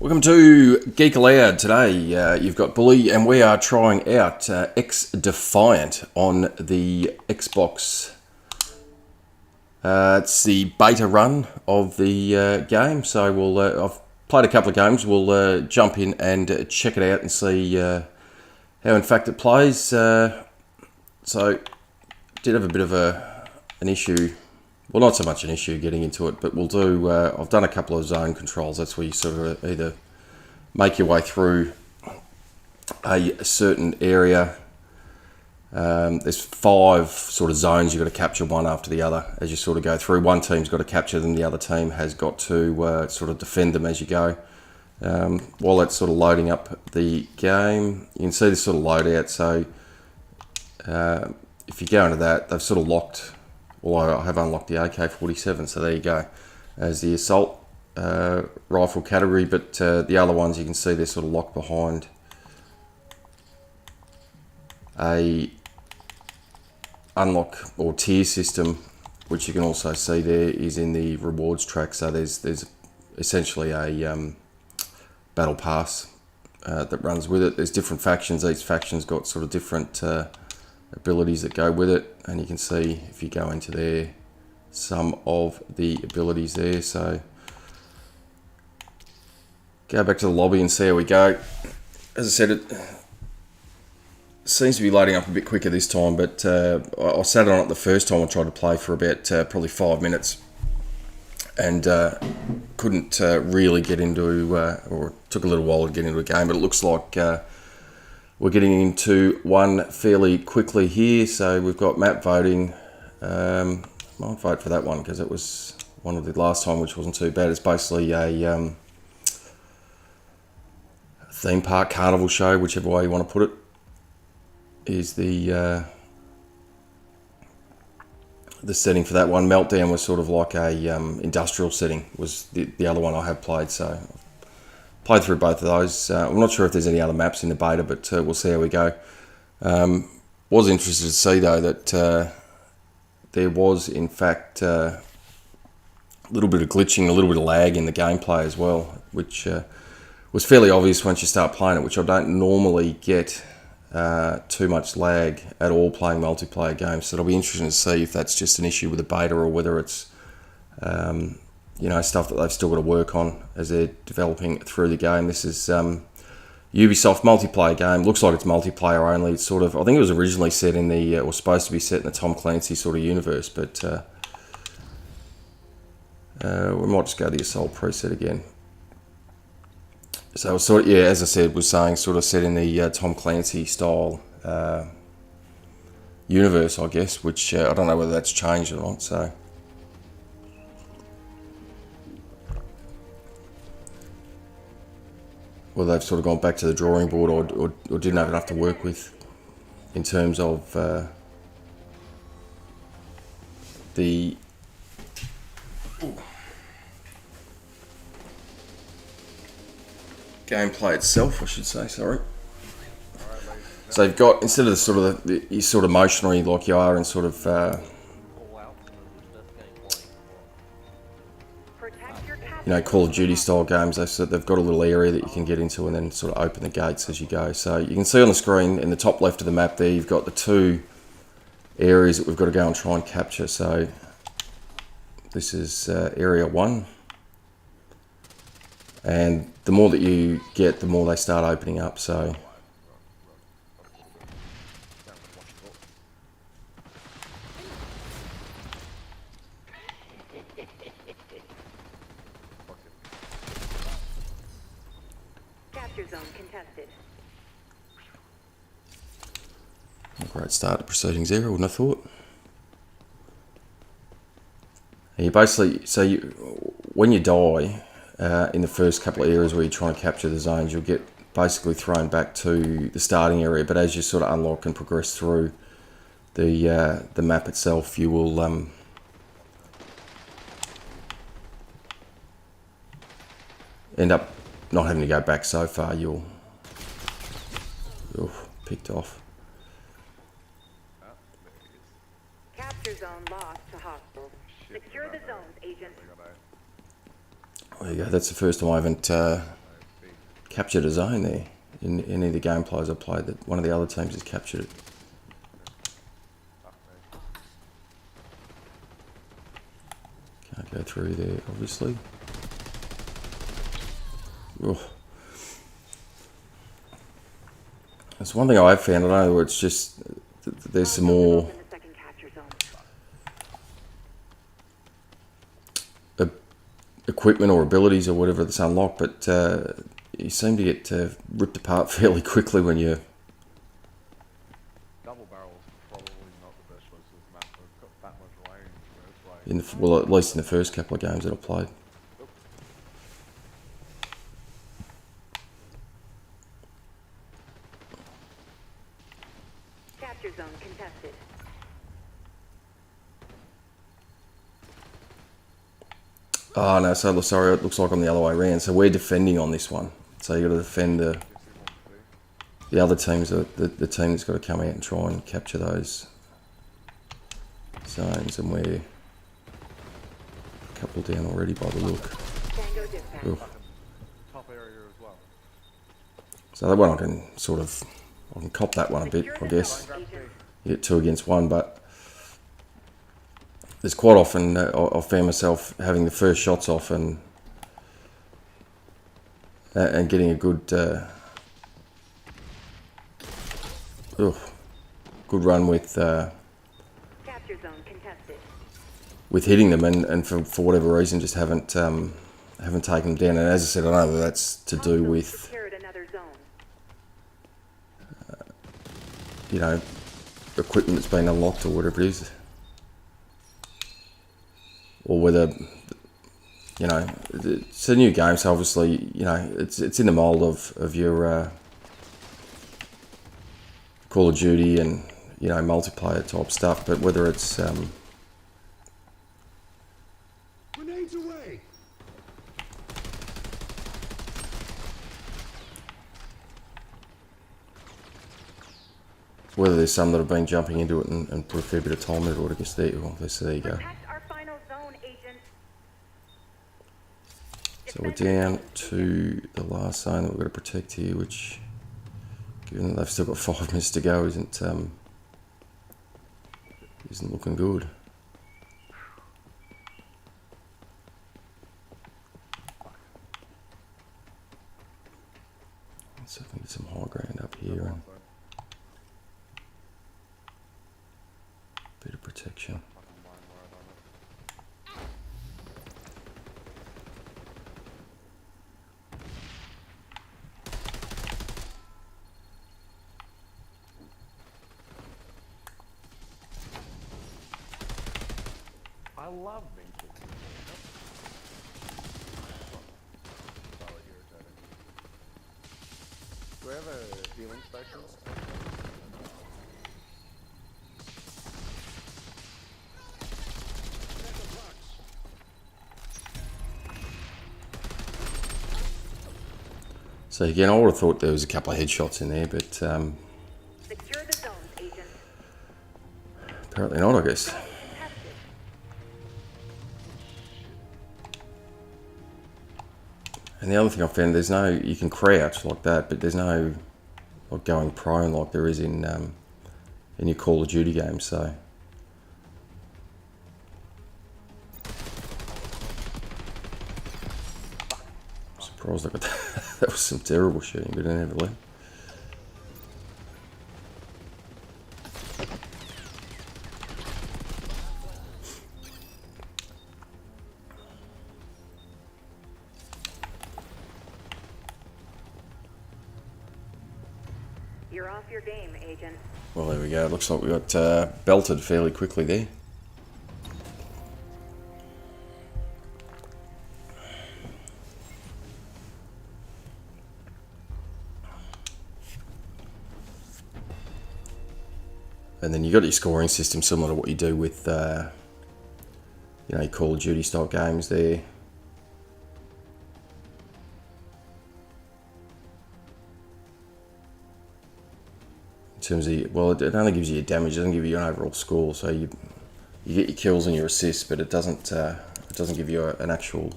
Welcome to Geek Aloud. Today you've got Bully and we are trying out XDefiant on the Xbox. It's the beta run of the game, so I've played a couple of games. We'll jump in and check it out and see how in fact it plays. So did have a bit of an issue. Well, not so much an issue getting into it, but we'll do. I've done a couple of zone controls. That's where you sort of either make your way through a certain area. There's 5 sort of zones you've got to capture one after the other as you sort of go through. One team's got to capture them, the other team has got to sort of defend them as you go. While that's sort of loading up the game, you can see this sort of loadout. So if you go into that, they've sort of locked. Well, I have unlocked the AK-47, so there you go, as the assault rifle category, but the other ones you can see they're sort of locked behind a unlock or tier system, which you can also see there is in the rewards track. So there's essentially a battle pass that runs with it. There's different factions. Each faction's got sort of different abilities that go with it, and you can see if you go into there some of the abilities there. So go back to the lobby and see how we go. As I said, it seems to be loading up a bit quicker this time, but I sat on it the first time. I tried to play for about probably 5 minutes and couldn't really get into, or it took a little while to get into a game, but it looks like we're getting into one fairly quickly here. So we've got map voting. Might vote for that one because it was one of the last time, which wasn't too bad. It's basically a theme park carnival show, whichever way you want to put it, is the setting for that one. Meltdown was sort of like a industrial setting, was the other one I have played. So played through both of those. I'm not sure if there's any other maps in the beta, but we'll see how we go. Was interested to see though that there was in fact a little bit of glitching, a little bit of lag in the gameplay as well, which was fairly obvious once you start playing it, which I don't normally get too much lag at all playing multiplayer games. So it'll be interesting to see if that's just an issue with the beta or whether it's stuff that they've still got to work on as they're developing through the game. This is Ubisoft multiplayer game. Looks like it's multiplayer only. It's sort of, I think it was originally set in the, or supposed to be set in the Tom Clancy sort of universe, but we might just go to the assault preset again. So sort of, yeah, as I said, was saying sort of set in the Tom Clancy style universe, I guess, which I don't know whether that's changed or not. So well, they've sort of gone back to the drawing board or didn't have enough to work with in terms of the gameplay itself, I should say, sorry. So you've got, instead of the sort of the sort of motionary like you are in sort of Call of Duty style games, they've got a little area that you can get into and then sort of open the gates as you go. So you can see on the screen in the top left of the map there, you've got the 2 areas that we've got to go and try and capture. So this is area 1. And the more that you get, the more they start opening up. So capture zone contested. a great start to proceedings there, I wouldn't have thought. And you basically, when you die in the first couple of areas where you're trying to capture the zones, you'll get basically thrown back to the starting area. But as you sort of unlock and progress through the map itself, you will end up not having to go back so far. You're picked off. Capture zone lost to hostiles. Secure the zones, agent. There you go. That's the first time I haven't captured a zone there. In any of the gameplays I played, that one of the other teams has captured it. Can't go through there, obviously. Ugh. That's one thing I've found. I don't know, it's just there's some more In the second capture zone. equipment or abilities or whatever that's unlocked, but you seem to get ripped apart fairly quickly when you. Double barrels probably not the best choice of map. I've got that much range. It's like In the, well, at least in the first couple of games that I played. Capture zone contested. Oh no, so sorry, it looks like I'm the other way around. So we're defending on this one. So you got to defend the other teams, the team that's got to come out and try and capture those zones, and we're a couple down already by the look. Tango dispatch. Ugh. top area as well. So that one I can cop that one a bit, I guess. Agent. You get 2 against 1, but there's quite often I found myself having the first shots off and getting a good good run with Capture zone contested. hitting them, and for whatever reason just haven't taken them down. And as I said, I know that that's to do Hostiles with secured another zone. Equipment that's been unlocked or whatever it is, or whether it's a new game, so obviously it's in the mould of your Call of Duty and multiplayer type stuff, but whether it's Grenades away! whether there's some that have been jumping into it and put a fair bit of time into it, I guess there you go. Protect our final zone, agent. So we're down to the last zone that we've got to protect here, which, given that they've still got 5 minutes to go, isn't looking good. Let's see if we can get some high ground up here and a bit of protection. I love being kicked. So irritating. Do we have a healing station? So again, I would have thought there was a couple of headshots in there, but Secure the zones, agent. apparently not, I guess. Contested. And the other thing I found, you can crouch like that, but there's no like going prone like there is in your Call of Duty games. So I'm surprised I got that. That was some terrible shooting, but inevitably. You're off your game, agent. Well, there we go. It looks like we got belted fairly quickly there. And then you got your scoring system similar to what you do with, your Call of Duty style games there. In terms of, well, it only gives you your damage, it doesn't give you an overall score. So you get your kills and your assists, but it doesn't give you an actual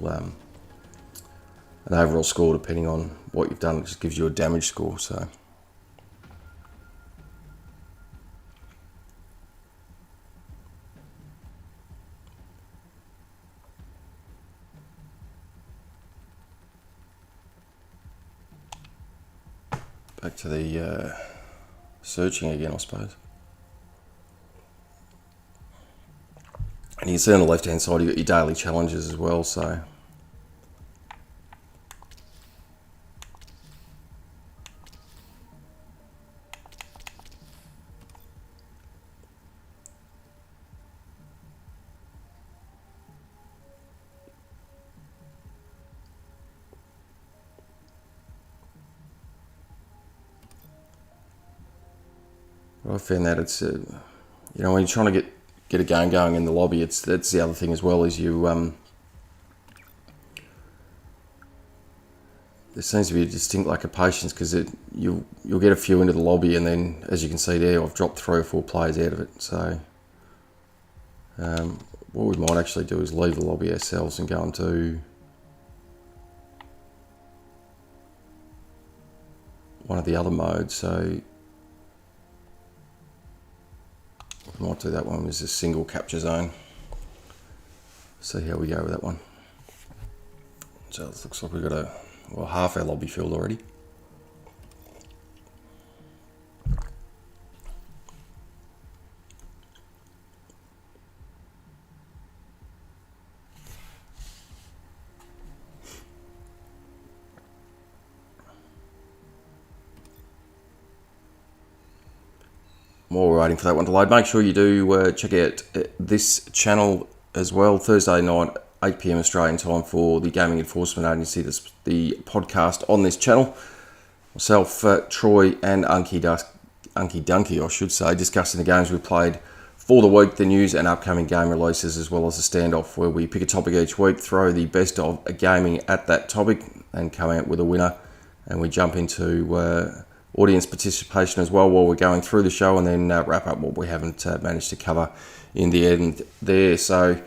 an overall score depending on what you've done. It just gives you a damage score. So back to the searching again, I suppose. And you can see on the left hand side you've got your daily challenges as well, so I found that it's you know, when you're trying to get a game going in the lobby, that's the other thing as well, is you there seems to be a distinct lack of patience, because you'll get a few into the lobby, and then as you can see there, I've dropped 3 or 4 players out of it. So what we might actually do is leave the lobby ourselves and go into one of the other modes. So we might do that one as a single capture zone. See how we go with that one. So it looks like we've got half our lobby filled already. While we're waiting for that one to load, make sure you do check out this channel as well. Thursday night, 8 PM Australian time, for the Gaming Enforcement Agency, the podcast on this channel. Myself, Troy, and Unky Dunky, I should say, discussing the games we played for the week, the news and upcoming game releases, as well as a standoff where we pick a topic each week, throw the best of gaming at that topic, and come out with a winner. And we jump into audience participation as well while we're going through the show, and then wrap up what we haven't managed to cover in the end there. So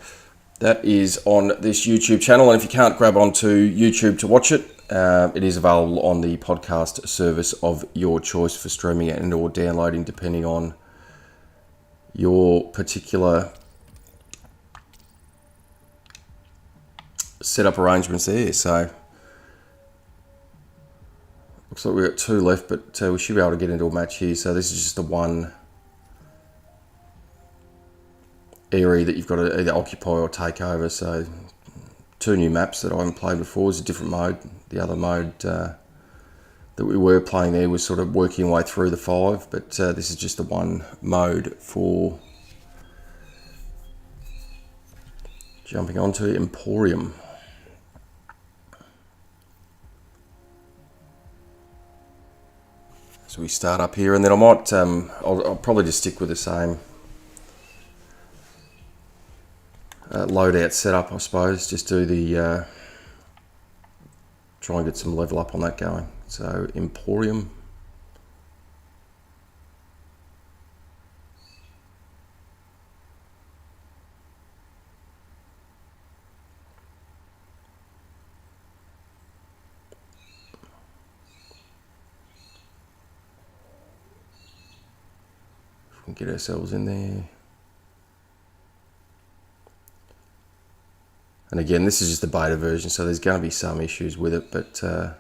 that is on this YouTube channel, and if you can't grab onto YouTube to watch it, it is available on the podcast service of your choice for streaming it and or downloading, depending on your particular setup arrangements there. So looks like we've got 2 left, but we should be able to get into a match here. So this is just the one area that you've got to either occupy or take over. So 2 new maps that I haven't played before. It's a different mode. The other mode that we were playing there was sort of working our way through the 5, but this is just the one mode for jumping onto Emporium. So we start up here, and then I might, I'll probably just stick with the same loadout setup, I suppose. Just do the, try and get some level up on that going. So Emporium. Get ourselves in there. And again, this is just the beta version, so there's going to be some issues with it, but the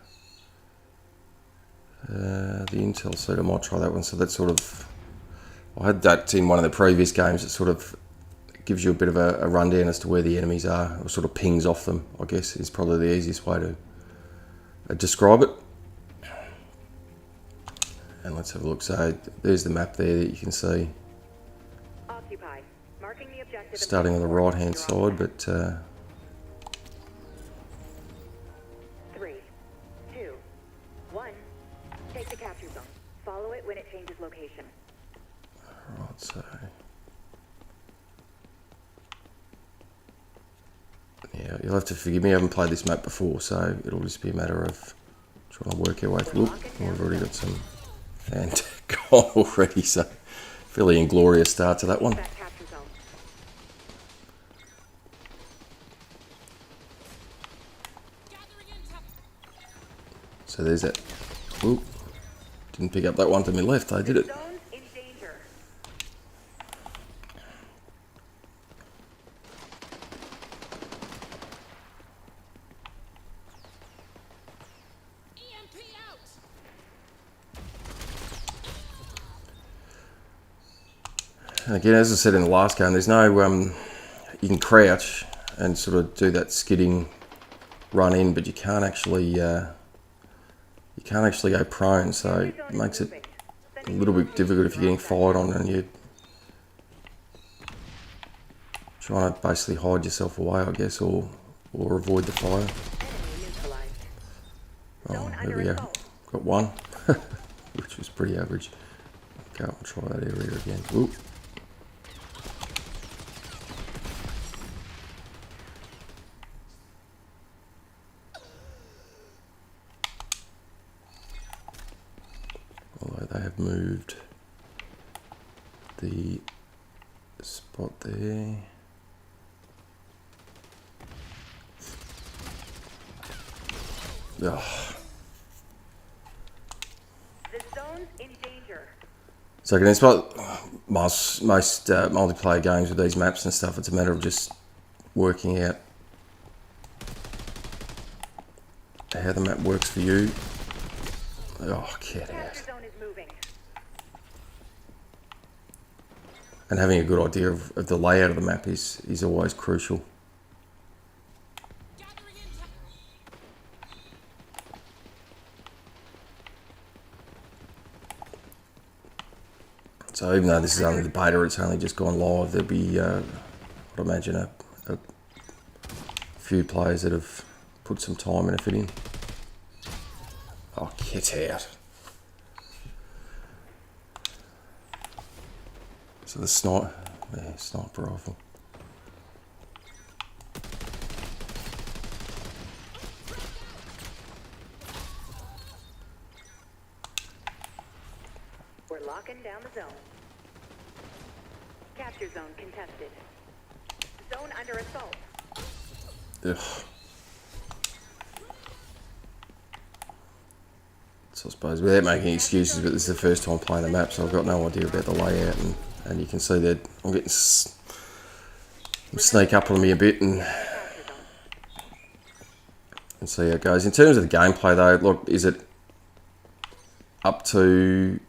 intel suit, I might try that one. So that's sort of, I had that in one of the previous games. It sort of gives you a bit of a rundown as to where the enemies are, or sort of pings off them, I guess is probably the easiest way to describe it. And let's have a look. So there's the map there that you can see. Occupy. Marking the objective. Starting on the right hand side, but 3, 2, 1. Take the capture zone. Follow it when it changes location. right, so yeah, you'll have to forgive me. I haven't played this map before, so it'll just be a matter of trying to work our way through. Oop, we've already got some and gone already, so fairly inglorious start to that one. That capture zone. So there's that. Oop. Didn't pick up that one to my left, I did it. Zone's in danger. EMP out. And again, as I said in the last game, there's no, you can crouch and sort of do that skidding run in, but you can't actually go prone, so it makes it a little bit difficult if you're getting fired on and you're trying to basically hide yourself away, I guess, or avoid the fire. Enemy neutralized. Oh, Zone there under we go. assault. Got one, which was pretty average. Go and try that area again. Oop. Although they have moved the spot there. Ugh. The zone's in danger. So again, it's what most multiplayer games with these maps and stuff. It's a matter of just working out how the map works for you. Oh, get out. Capture zone is moving. And having a good idea of the layout of the map is always crucial. Gathering intel. So even though this is only the beta, it's only just gone live, there'll be, I'd imagine, a few players that have put some time and effort in. Oh, get out. So the sniper rifle. We're locking down the zone. Capture zone contested. Zone under assault. Ugh. So I suppose, without making excuses, but this is the first time playing the map, so I've got no idea about the layout, and you can see that I'm getting sneak up on me a bit and see how it goes. In terms of the gameplay though, look, is it up to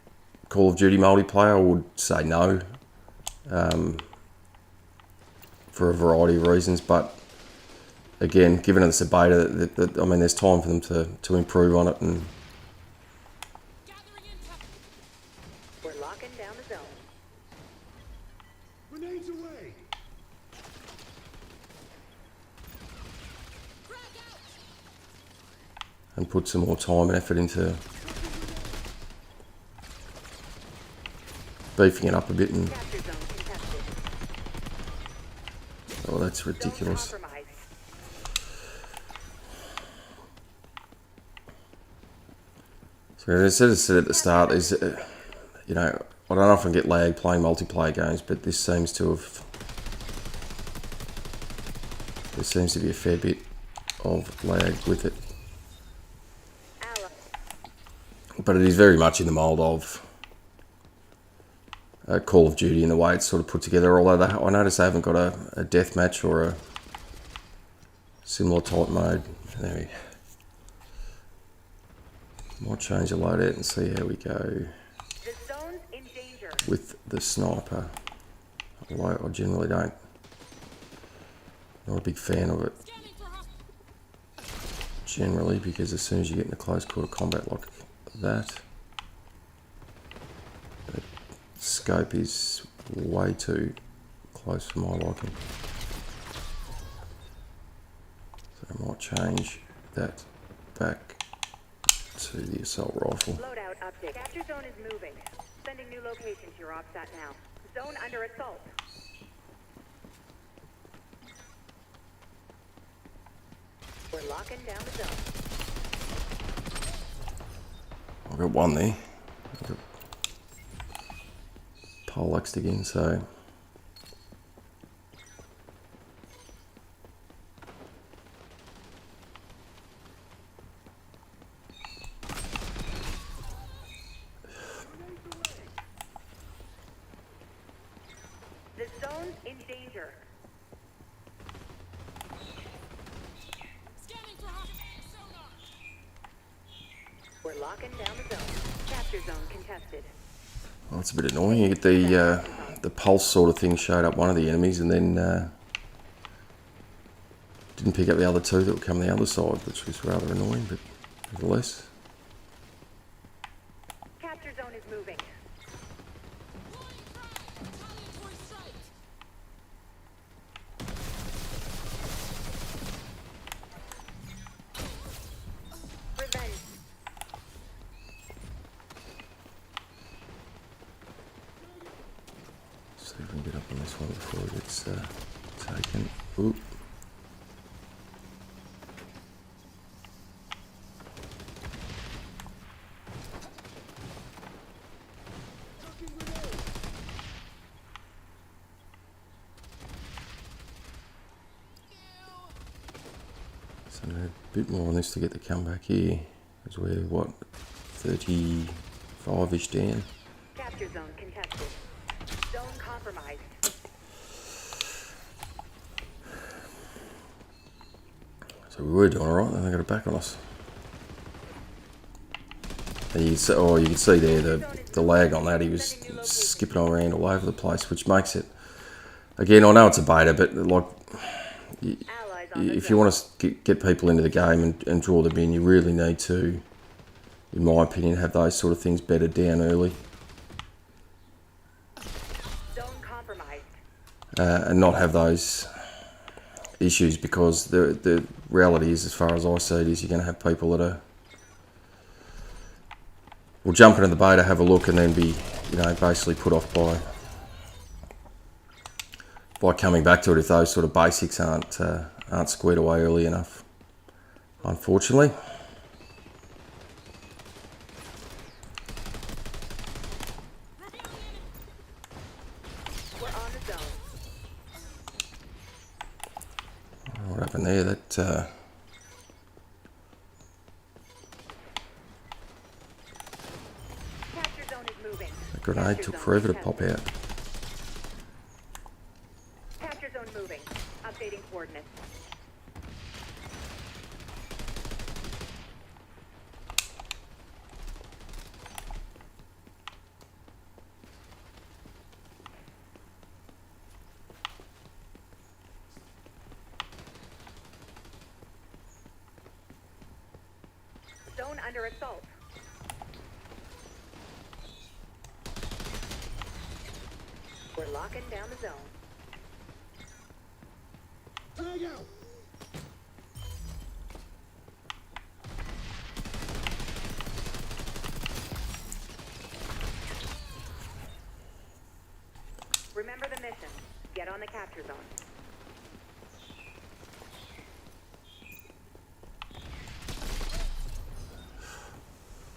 Call of Duty multiplayer? I would say no, for a variety of reasons, but again, given it's a beta, I mean, there's time for them to improve on it, and Gathering intel. We're locking down the zone. Grenades away! Frag out. and put some more time and effort into beefing it up a bit. And Capture zone contested. oh, that's Zone ridiculous. compromised. So as I said at the start, is you know, I don't often get lag playing multiplayer games, but this seems to have. There seems to be a fair bit of lag with it, Ally. but it is very much in the mould of Call of Duty in the way it's sort of put together. Although I notice they haven't got a deathmatch or a similar type mode. There we go. Might change the loadout and see how we go The zone's in danger. with the sniper. Although I generally don't. Not a big fan of it Scanning for hostile. generally, because as soon as you get in a close quarter combat like that, the scope is way too close for my liking. So I might change that back to the assault rifle. Loadout update. Capture zone is moving. Sending new location to your OPSAT now. Zone under assault. We're locking down the zone. I've got one there. I've got poleaxed again, so danger. Scanning for sonar. We're locking down the zone. Capture zone contested. Well, that's a bit annoying. You get the pulse sort of thing showed up one of the enemies and then didn't pick up the other two that would come the other side, which was rather annoying, but nevertheless. Capture zone is moving. Flying frag. Retaliatory strike. Revenge. See if we can get up on this one before it gets taken. Ooh. So a bit more on this to get the comeback here. Because we're, what, 35-ish down. Capture zone contested. Zone compromised. So we were doing alright, then they got it back on us. And you can see there the lag on that. He was skipping around all over the place, which makes it. Again, I know it's a beta, but like, Allies on the if you zone. want to get people into the game and draw them in, you really need to, in my opinion, have those sort of things bedded down early, Zone compromised. and not have those issues, because the reality is, as far as I see it, is you're going to have people that will jump into the beta, have a look, and then be, basically put off by coming back to it if those sort of basics aren't squared away early enough, unfortunately. We're on the zone. What happened there? That Capture zone is moving. grenade Capture took zone forever to contested. pop out. Capture zone moving. Updating coordinates. Zone under assault. We're locking down the zone. Tag out! Remember the mission. Get on the capture zone.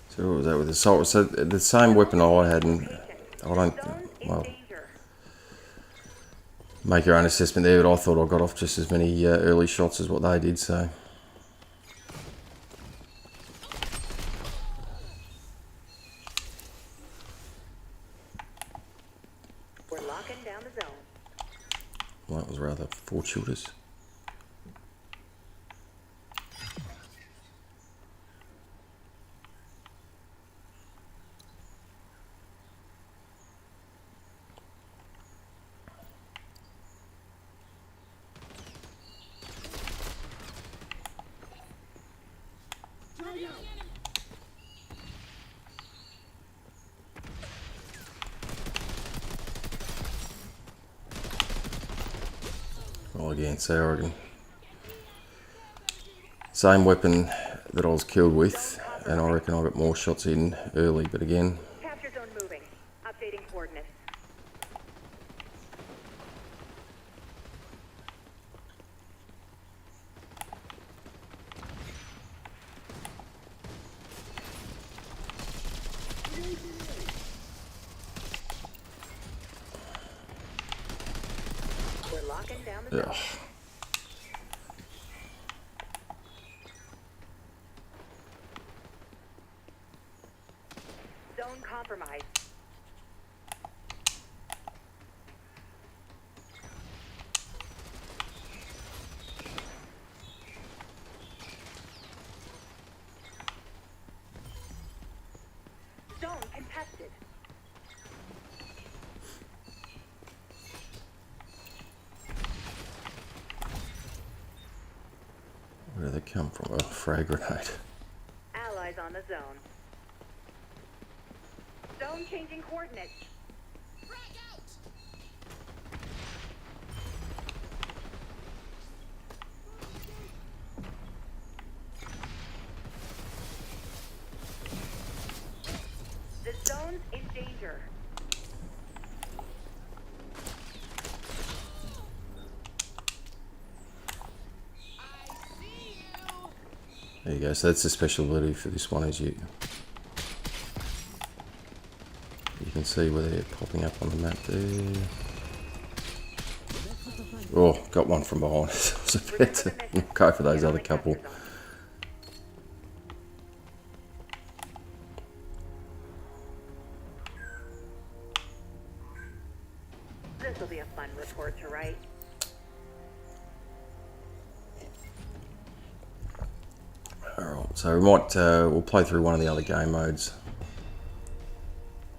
So what was that with assault? So the same weapon I had, and I don't, Zone in well, danger. make your own assessment there, but I thought I got off just as many early shots as what they did, so. We're locking down the zone. Well, that was rather fortuitous. Tag out! Well, again, so I reckon same weapon that I was killed with, and I reckon I got more shots in early, but again, Capture zone moving. Updating coordinates. We're locking down the zone. ugh. Zone compromised. Where did they come from? Oh, frag grenade. Allies on the zone. Zone changing coordinates. Frag out! The zone's in danger. I see you! There you go. So that's the special ability for this one, is you can see where they're popping up on the map there. Oh, got one from behind. I was about to go for those other couple. This will be a fun report to write. Alright, so we might, we'll play through one of the other game modes.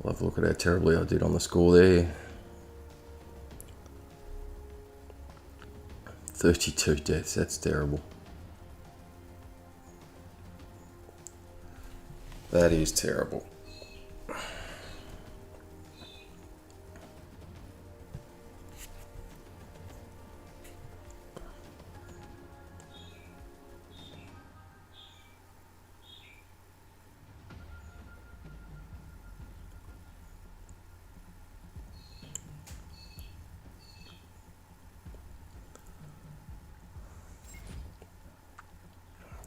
We'll have a look at how terribly I did on the score there. 32 deaths, that's terrible. That is terrible.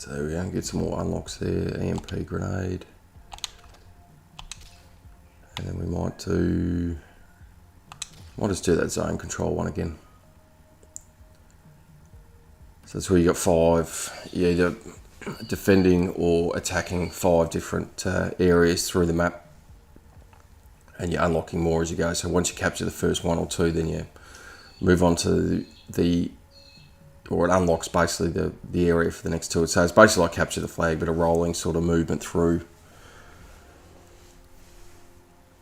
So we can get some more unlocks there. EMP grenade. And then we might just do that zone control one again. So that's where you got 5, you're either defending or attacking 5 different areas through the map. And you're unlocking more as you go. So once you capture the first 1 or 2, then you move on to or it unlocks basically the area for the next 2. So it's basically like capture the flag, but a rolling sort of movement through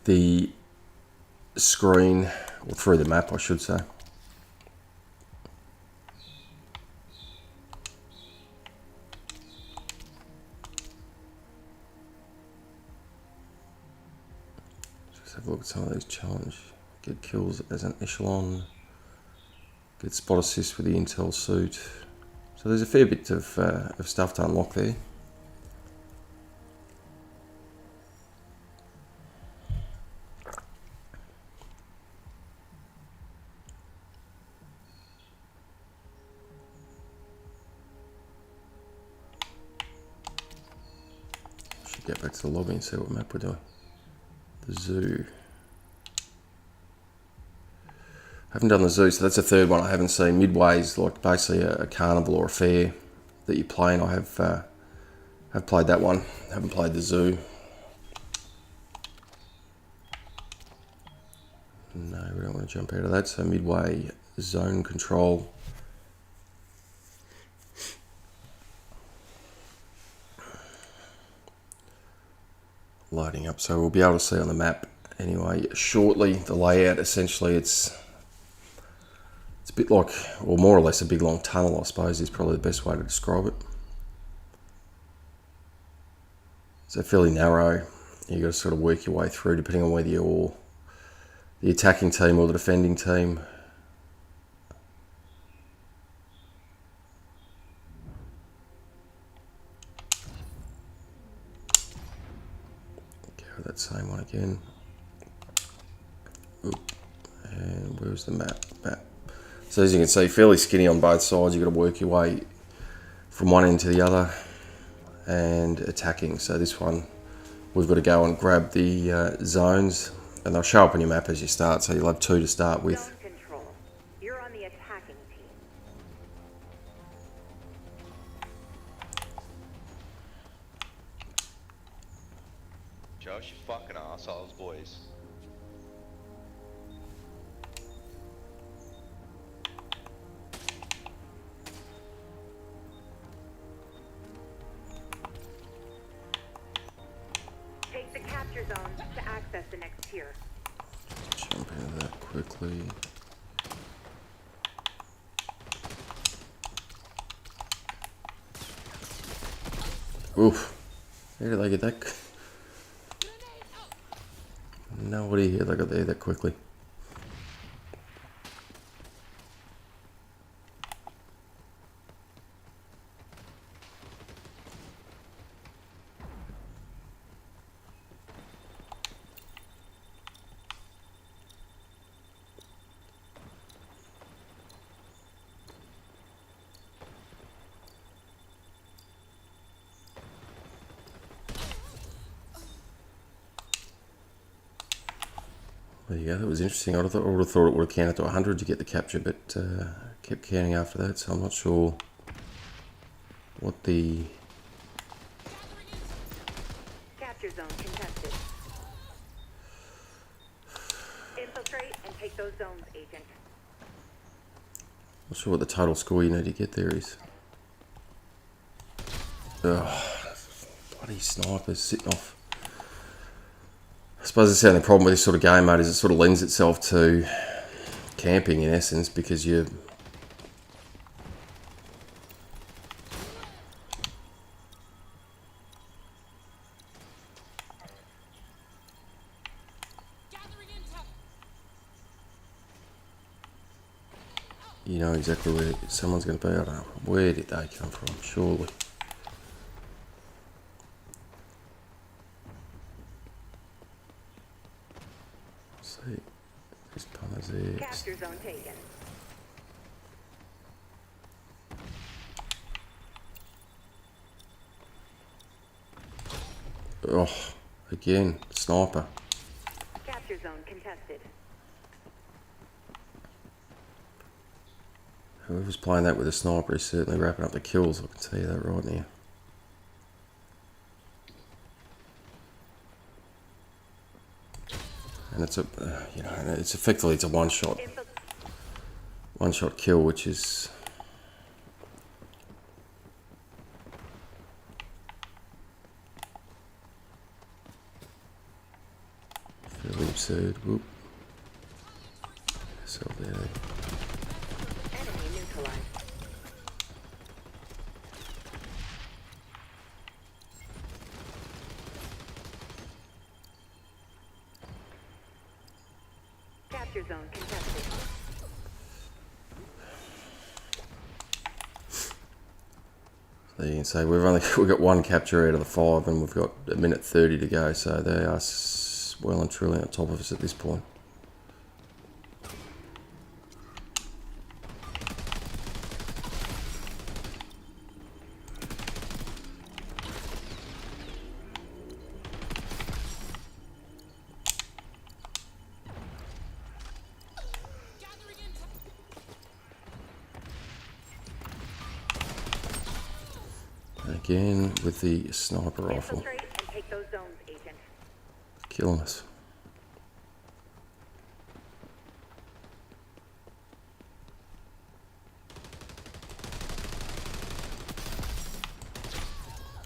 the screen, or through the map, I should say. Just have a look at some of these challenges. Get kills as an Echelon. Get spot assist with the intel suit. So there's a fair bit of stuff to unlock there. Should get back to the lobby and see what map we're doing. The zoo. Haven't done the zoo, so that's the third one I haven't seen. Midway's like basically a carnival or a fair that you play, and I have played that one. Haven't played the zoo. No, we don't want to jump out of that. So Midway zone control. Loading up, so we'll be able to see on the map anyway shortly the layout. Essentially, it's a bit like, or more or less a big long tunnel, I suppose, is probably the best way to describe it. So fairly narrow. You got to sort of work your way through depending on whether you're the attacking team or the defending team. Go with that same one again. Oop. And where's the map? So as you can see, fairly skinny on both sides. You've got to work your way from one end to the other and attacking. So this one, we've got to go and grab the zones, and they'll show up on your map as you start. So you'll have 2 to start with. Zone control. You're on the attacking team. Josh, you fucking assholes, boys. Take the capture zone to access the next tier. Jump into that quickly. Oof. How did they get that? No idea how they got there that quickly. There you go, that was interesting. I would have thought it would have counted to 100 to get the capture, but kept counting after that, so I'm not sure what the... Capture zone contested. Infiltrate and take those zones, Agent. Not sure what the total score you need to get there is. Ugh, bloody snipers sitting off. I suppose that's the only problem with this sort of game mode is it sort of lends itself to camping in essence, because you... You know exactly where someone's going to be. I don't know. Where did they come from? Surely. Let's see. This punter's there. Capture zone taken. Oh, again, sniper. Capture zone contested. Whoever's playing that with a sniper is certainly wrapping up the kills. I can tell you that right now. And it's a, you know, it's effectively it's a one shot kill, which is fairly absurd. Whoop. So there. Enemy neutralized. Capture zone contested. So you can say we've got one capture out of the 5, and we've got a minute 30 to go. So they are well and truly on top of us at this point. Again with the sniper rifle. Infiltrate and take those zones, Agent. Killing us.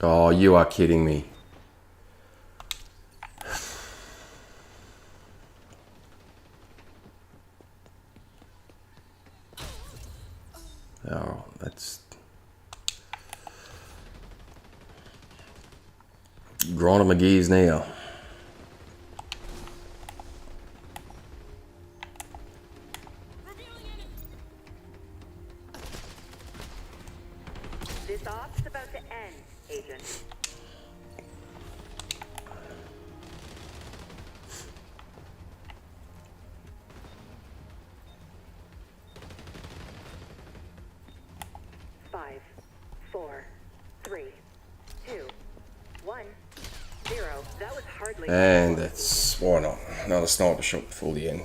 Oh, you are kidding me. Oh, that's... grinding my gears now. This op's about to end, Agent. Five, 4, 3, 2, 1, 0. That was hardly. And that's... why not? Another sniper shot before the end.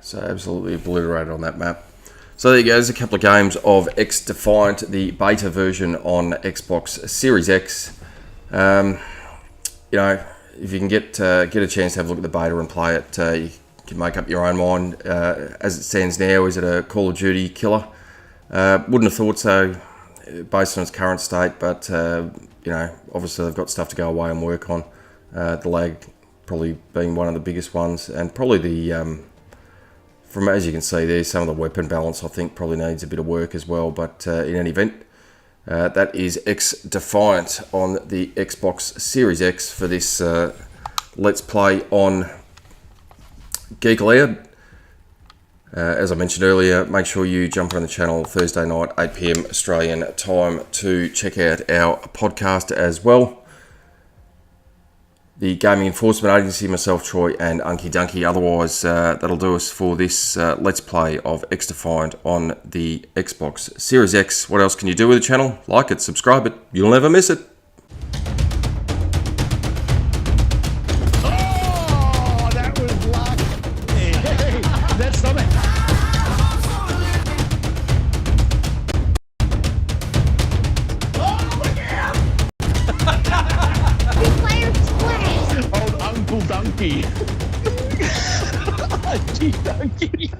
So absolutely obliterated on that map. So there you go, there's a couple of games of XDefiant, the beta version on Xbox Series X. You know, if you can get a chance to have a look at the beta and play it, you can make up your own mind. As it stands now, is it a Call of Duty killer? Wouldn't have thought so, based on its current state, but you know, obviously they've got stuff to go away and work on. The lag probably being one of the biggest ones, and probably the from as you can see there, some of the weapon balance I think probably needs a bit of work as well. But in any event, that is XDefiant on the Xbox Series X for this Let's Play on Geek Aloud. As I mentioned earlier, make sure you jump on the channel Thursday night, 8 PM Australian time, to check out our podcast as well. The Gaming Enforcement Agency, myself, Troy, and Unky Dunky. Otherwise, that'll do us for this Let's Play of XDefiant on the Xbox Series X. What else can you do with the channel? Like it, subscribe it, you'll never miss it. Oh, that was luck. Hey, that's something. Oh, look at him! Old Uncle Donkey. Donkey.